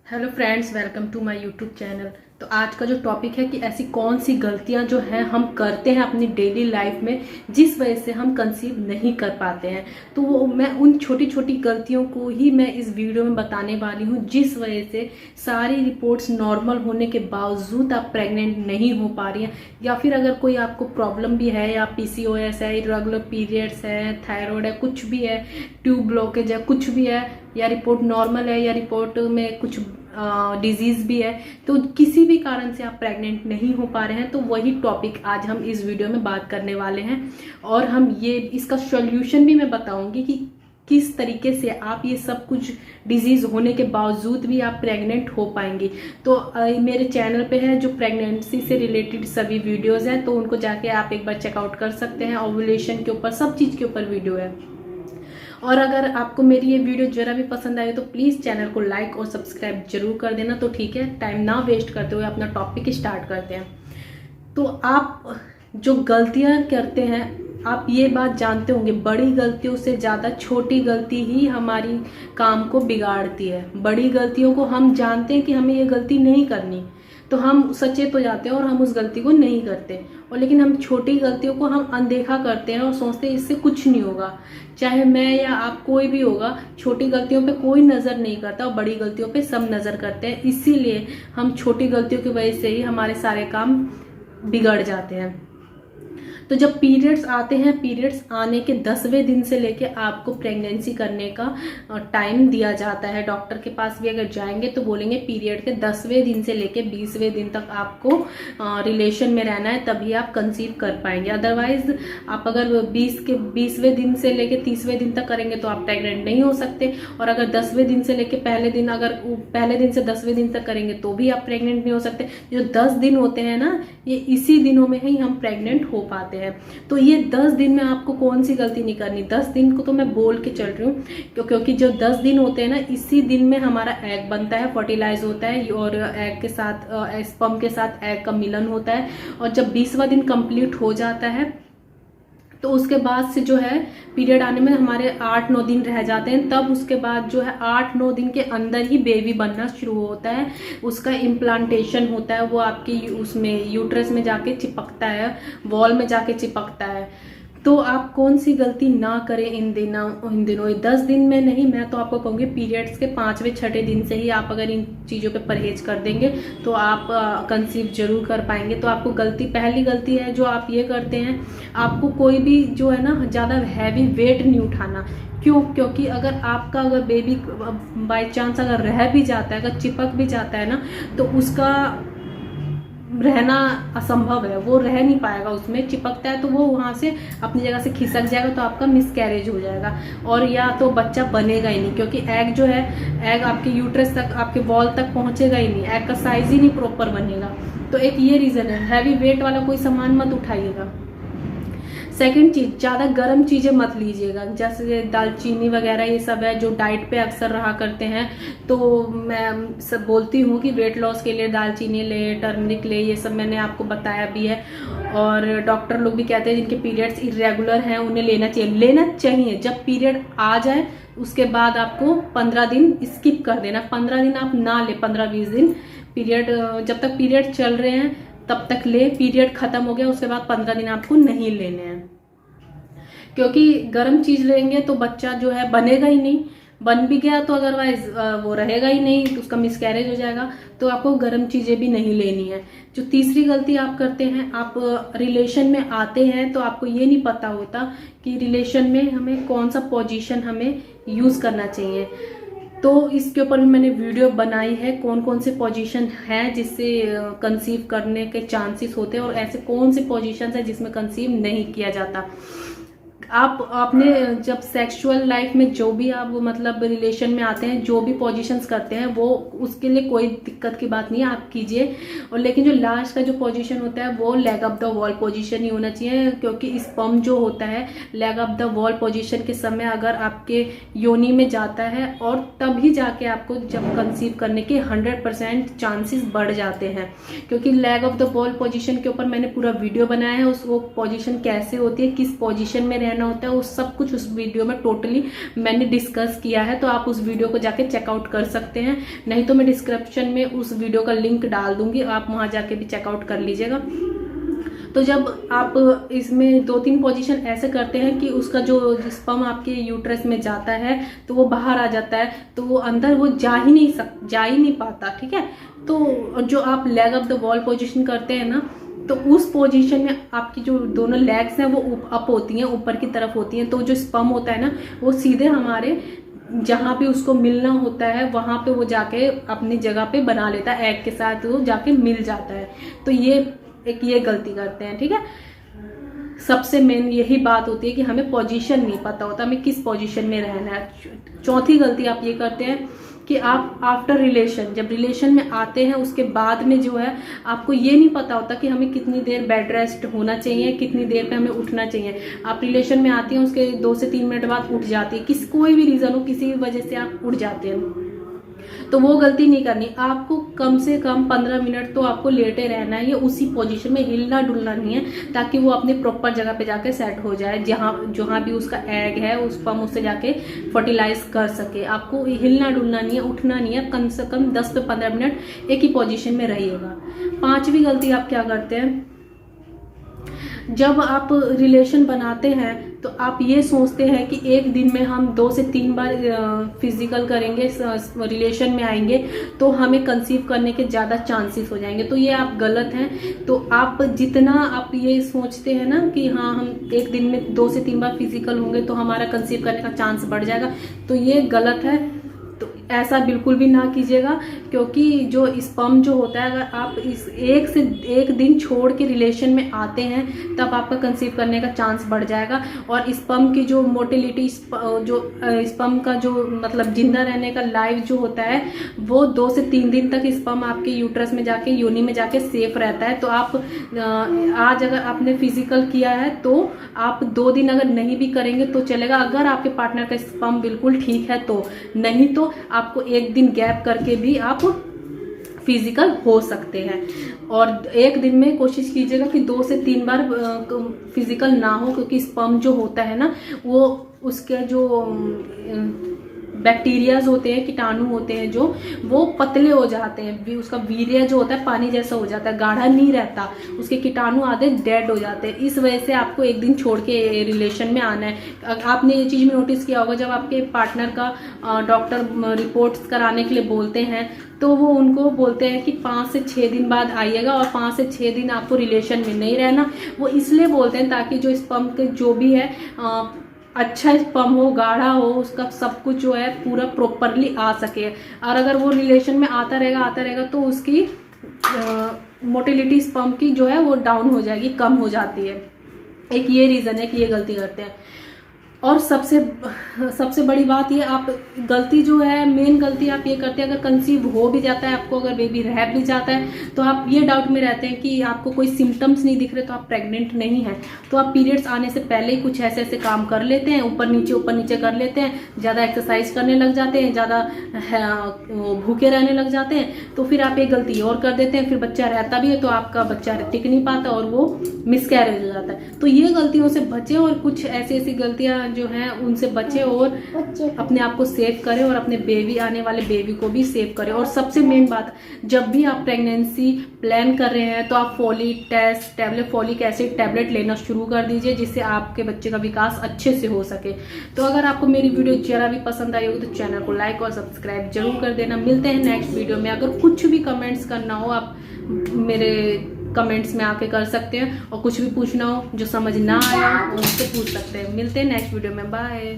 Hello friends, welcome to my YouTube channel. तो आज का जो टॉपिक है कि ऐसी कौन सी गलतियां जो हैं हम करते हैं अपनी डेली लाइफ में जिस वजह से हम कंसीव नहीं कर पाते हैं। तो वो मैं उन छोटी छोटी गलतियों को ही मैं इस वीडियो में बताने वाली हूँ जिस वजह से सारी रिपोर्ट्स नॉर्मल होने के बावजूद आप प्रेग्नेंट नहीं हो पा रही हैं, या फिर अगर कोई आपको प्रॉब्लम भी है, या पीसीओएस है, इरेगुलर पीरियड्स है, थायराइड है, कुछ भी है, ट्यूब ब्लॉकेज है, कुछ भी है, या रिपोर्ट नॉर्मल है, या रिपोर्ट में कुछ डिजीज भी है, तो किसी भी कारण से आप प्रेग्नेंट नहीं हो पा रहे हैं, तो वही टॉपिक आज हम इस वीडियो में बात करने वाले हैं। और हम ये इसका सॉल्यूशन भी मैं बताऊंगी कि किस तरीके से आप ये सब कुछ डिजीज होने के बावजूद भी आप प्रेग्नेंट हो पाएंगे। तो मेरे चैनल पे है जो प्रेगनेंसी से रिलेटेड सभी वीडियोस हैं, तो उनको जाके आप एक बार चेकआउट कर सकते हैं। ओव्यूलेशन के ऊपर, सब चीज के ऊपर वीडियो है। और अगर आपको मेरी ये वीडियो जरा भी पसंद आए तो प्लीज़ चैनल को लाइक और सब्सक्राइब जरूर कर देना। तो ठीक है, टाइम ना वेस्ट करते हुए अपना टॉपिक स्टार्ट करते हैं। तो आप जो गलतियां करते हैं, आप ये बात जानते होंगे, बड़ी गलतियों से ज़्यादा छोटी गलती ही हमारी काम को बिगाड़ती है। बड़ी गलतियों को हम जानते हैं कि हमें ये गलती नहीं करनी, तो हम सचेत हो जाते हैं और हम उस गलती को नहीं करते। और लेकिन हम छोटी गलतियों को हम अनदेखा करते हैं और सोचते हैं इससे कुछ नहीं होगा। चाहे मैं या आप, कोई भी होगा, छोटी गलतियों पे कोई नज़र नहीं करता और बड़ी गलतियों पे सब नज़र करते हैं। इसीलिए हम छोटी गलतियों की वजह से ही हमारे सारे काम बिगड़ जाते हैं। तो जब पीरियड्स आते हैं, पीरियड्स आने के 10वें दिन से लेके आपको प्रेगनेंसी करने का टाइम दिया जाता है। डॉक्टर के पास भी अगर जाएंगे तो बोलेंगे पीरियड के 10वें दिन से लेके 20वें दिन तक आपको रिलेशन में रहना है, तभी आप कंसीव कर पाएंगे। अदरवाइज आप अगर 20वें दिन से लेके 30वें दिन तक करेंगे तो आप प्रेग्नेंट नहीं हो सकते। और अगर 10वें दिन से लेके पहले दिन से 10वें दिन तक करेंगे तो भी आप प्रेग्नेंट नहीं हो सकते। जो 10 दिन होते हैं ना, ये इसी दिनों में ही हम प्रेग्नेंट हो पाते हैं। तो ये 10 दिन में आपको कौन सी गलती नहीं करनी। 10 दिन को तो मैं बोल के चल रही हूँ क्योंकि जो 10 दिन होते हैं ना, इसी दिन में हमारा एग बनता है, फर्टिलाइज होता है, और एग के साथ स्पर्म के साथ एग का मिलन होता है। और जब 20वां दिन कंप्लीट हो जाता है तो उसके बाद से जो है पीरियड आने में हमारे 8-9 दिन रह जाते हैं। तब उसके बाद जो है 8-9 दिन के अंदर ही बेबी बनना शुरू होता है। उसका इम्प्लांटेशन होता है, वो आपके उसमें यूट्रस में जाके चिपकता है, वॉल में जाके चिपकता है। तो आप कौन सी गलती ना करें इन दिनों 10 दिन में नहीं, मैं तो आपको कहूँगी पीरियड्स के 5वें-6ठे दिन से ही आप अगर इन चीज़ों पे परहेज कर देंगे तो आप कंसीव जरूर कर पाएंगे। तो आपको पहली गलती है जो आप ये करते हैं, आपको कोई भी जो है ना ज़्यादा हैवी वेट नहीं उठाना। क्यों? क्योंकि अगर बेबी बाय चांस अगर रह भी जाता है, अगर चिपक भी जाता है ना, तो उसका रहना असंभव है। वो रह नहीं पाएगा, उसमें चिपकता है तो वो वहां से अपनी जगह से खिसक जाएगा, तो आपका मिसकैरेज हो जाएगा और या तो बच्चा बनेगा ही नहीं। क्योंकि एग जो है, एग आपके यूट्रस तक, आपके वॉल तक पहुंचेगा ही नहीं, एग का साइज ही नहीं प्रॉपर बनेगा। तो एक ये रीजन है। हैवी वेट वाला कोई सामान मत उठाइएगा। सेकंड चीज, ज़्यादा गर्म चीज़ें मत लीजिएगा, जैसे दालचीनी वगैरह, ये सब है जो डाइट पे अक्सर रहा करते हैं। तो मैं सब बोलती हूँ कि वेट लॉस के लिए दालचीनी ले, टर्मरिक ले, ये सब मैंने आपको बताया भी है। और डॉक्टर लोग भी कहते हैं जिनके पीरियड्स इरेगुलर हैं उन्हें लेना चाहिए। जब पीरियड आ जाए उसके बाद आपको 15 दिन स्किप कर देना। 15 दिन आप ना ले, 15-20 दिन पीरियड, जब तक पीरियड चल रहे हैं तब तक ले। पीरियड खत्म हो गया उसके बाद 15 दिन आपको नहीं लेने हैं, क्योंकि गर्म चीज लेंगे तो बच्चा जो है बनेगा ही नहीं। बन भी गया तो अदरवाइज वो रहेगा ही नहीं, तो उसका मिसकैरेज हो जाएगा। तो आपको गर्म चीजें भी नहीं लेनी है। जो तीसरी गलती आप करते हैं, आप रिलेशन में आते हैं तो आपको ये नहीं पता होता कि रिलेशन में हमें कौन सा पोजीशन हमें यूज करना चाहिए। तो इसके ऊपर भी मैंने वीडियो बनाई है, कौन कौन से पोजीशन हैं जिससे कंसीव करने के चांसेस होते हैं, और ऐसे कौन से पोजीशन है जिसमें कंसीव नहीं किया जाता। आप आपने जब सेक्सुअल लाइफ में जो भी आप मतलब रिलेशन में आते हैं, जो भी पोजीशंस करते हैं, वो उसके लिए कोई दिक्कत की बात नहीं है, आप कीजिए। और लेकिन जो लास्ट का जो पोजीशन होता है वो leg up the wall position ही होना चाहिए, क्योंकि स्पर्म जो होता है leg up the wall position के समय अगर आपके योनि में जाता है, और तभी जाके आपको जब कंसीव करने के 100% चांसेस बढ़ जाते हैं। क्योंकि leg up the wall position के ऊपर मैंने पूरा वीडियो बनाया है, उस वो पोजीशन कैसे होती है, किस पोजीशन में रहना रहना होता है, वो सब कुछ उस वीडियो में टोटली मैंने डिस्कस किया है। तो आप उस वीडियो को जाके चेकआउट कर सकते हैं, नहीं तो मैं डिस्क्रिप्शन में उस वीडियो का लिंक डाल दूंगी, आप वहाँ जाके भी चेकआउट कर लीजिएगा। तो जब आप इसमें 2-3 पोजीशन ऐसे करते हैं कि उसका जो स्पर्म आपके यूट्रस में जाता है तो वो बाहर आ जाता है, तो वो अंदर वो जा ही नहीं पाता, ठीक है। तो जो आप leg of the wall position करते हैं ना, तो उस पोजीशन में आपकी जो दोनों लेग्स हैं वो अप होती हैं, ऊपर की तरफ होती हैं। तो जो स्पर्म होता है ना, वो सीधे हमारे जहाँ पे उसको मिलना होता है वहां पे वो जाके अपनी जगह पे बना लेता है, एग के साथ वो जाके मिल जाता है। तो ये गलती करते हैं, ठीक है। सबसे मेन यही बात होती है कि हमें पोजीशन नहीं पता होता, हमें किस पोजीशन में रहना है। चौथी गलती आप ये करते हैं कि आप आफ्टर रिलेशन, जब रिलेशन में आते हैं उसके बाद में जो है आपको ये नहीं पता होता कि हमें कितनी देर बेड रेस्ट होना चाहिए, कितनी देर पे हमें उठना चाहिए। आप रिलेशन में आती हैं, उसके 2 से 3 मिनट बाद उठ जाती है, कोई भी रीजन हो, किसी भी वजह से आप उठ जाते हैं, तो वो गलती नहीं करनी। आपको कम से कम 15 मिनट तो आपको लेटे रहना है, ये उसी पोजीशन में, हिलना डुलना नहीं है, ताकि वो अपनी प्रॉपर जगह पे जाके सेट हो जाए, जहाँ भी उसका एग है उस पर उससे जाके फर्टिलाइज कर सके। आपको हिलना डुलना नहीं है, उठना नहीं है, कम से कम 10 से 15 मिनट एक ही पोजीशन में रहिएगा। 5वीं गलती आप क्या करते हैं, जब आप रिलेशन बनाते हैं तो आप ये सोचते हैं कि एक दिन में हम 2 से 3 बार फिजिकल करेंगे, रिलेशन में आएंगे तो हमें कंसीव करने के ज़्यादा चांसेस हो जाएंगे। तो ये आप गलत हैं। तो आप जितना आप ये सोचते हैं ना कि हाँ हम एक दिन में 2 से 3 बार फिजिकल होंगे तो हमारा कंसीव करने का चांस बढ़ जाएगा, तो ये गलत है। तो ऐसा बिल्कुल भी ना कीजिएगा, क्योंकि जो स्पर्म जो होता है, अगर आप इस एक दिन छोड़ के रिलेशन में आते हैं तब आपका कंसीव करने का चांस बढ़ जाएगा। और स्पर्म की जो मोटिलिटी, जो स्पर्म का जो मतलब जिंदा रहने का लाइफ जो होता है, वो 2 से 3 दिन तक स्पर्म आपके यूट्रस में जाके, योनि में जाके सेफ रहता है। तो आप आज अगर आपने फिजिकल किया है तो आप 2 दिन अगर नहीं भी करेंगे तो चलेगा, अगर आपके पार्टनर का स्पर्म बिल्कुल ठीक है तो। नहीं तो आपको एक दिन गैप करके भी आप फिजिकल हो सकते हैं। और एक दिन में कोशिश कीजिएगा कि 2 से 3 बार फिजिकल ना हो, क्योंकि स्पर्म जो होता है ना, वो उसके जो बैक्टीरियाज होते हैं, कीटाणु होते हैं, जो वो पतले हो जाते हैं, उसका वीर्य जो होता है पानी जैसा हो जाता है, गाढ़ा नहीं रहता, उसके कीटाणु आधे डेड हो जाते हैं। इस वजह से आपको एक दिन छोड़ के रिलेशन में आना है। आपने ये चीज़ में नोटिस किया होगा, जब आपके पार्टनर का डॉक्टर रिपोर्ट्स कराने के लिए बोलते हैं तो वो उनको बोलते हैं कि 5 से 6 दिन बाद आइएगा, और 5 से 6 दिन आपको रिलेशन में नहीं रहना। वो इसलिए बोलते हैं ताकि जो स्पर्म के जो भी है अच्छा स्पर्म हो, गाढ़ा हो, उसका सब कुछ जो है पूरा प्रॉपरली आ सके। और अगर वो रिलेशन में आता रहेगा तो उसकी मोटिलिटी स्पर्म की जो है वो डाउन हो जाएगी, कम हो जाती है। एक ये रीज़न है कि ये गलती करते हैं। और सबसे बड़ी बात ये, आप गलती जो है, मेन गलती आप ये करते हैं, अगर कंसीव हो भी जाता है आपको, अगर बेबी रह भी जाता है, तो आप ये डाउट में रहते हैं कि आपको कोई सिम्टम्स नहीं दिख रहे तो आप प्रेग्नेंट नहीं हैं। तो आप पीरियड्स आने से पहले ही कुछ ऐसे काम कर लेते हैं, ऊपर नीचे कर लेते हैं, ज़्यादा एक्सरसाइज करने लग जाते हैं, ज़्यादा भूखे रहने लग जाते हैं, तो फिर आप एक गलती और कर देते हैं, फिर बच्चा रहता भी है तो आपका बच्चा टिक नहीं पाता और वो मिसकैरेज हो जाता है। तो ये गलतियों से बचें, और कुछ ऐसी गलतियाँ जो हैं उनसे बचे, और अपने आप को सेव करें, और अपने आने वाले बेबी को भी सेव करें। और सबसे मेन बात, जब भी आप प्रेगनेंसी प्लान कर रहे हैं तो आप फॉलिक एसिड टैबलेट लेना शुरू कर दीजिए, जिससे आपके बच्चे का विकास अच्छे से हो सके। तो अगर आपको मेरी वीडियो जरा भी पसंद आई होगी तो चैनल को लाइक और सब्सक्राइब जरूर कर देना। मिलते हैं नेक्स्ट वीडियो में। अगर कुछ भी कमेंट्स करना हो आप मेरे कमेंट्स में आके कर सकते हैं, और कुछ भी पूछना हो जो समझ ना आया वो मुझसे पूछ सकते हैं। मिलते हैं नेक्स्ट वीडियो में। बाय।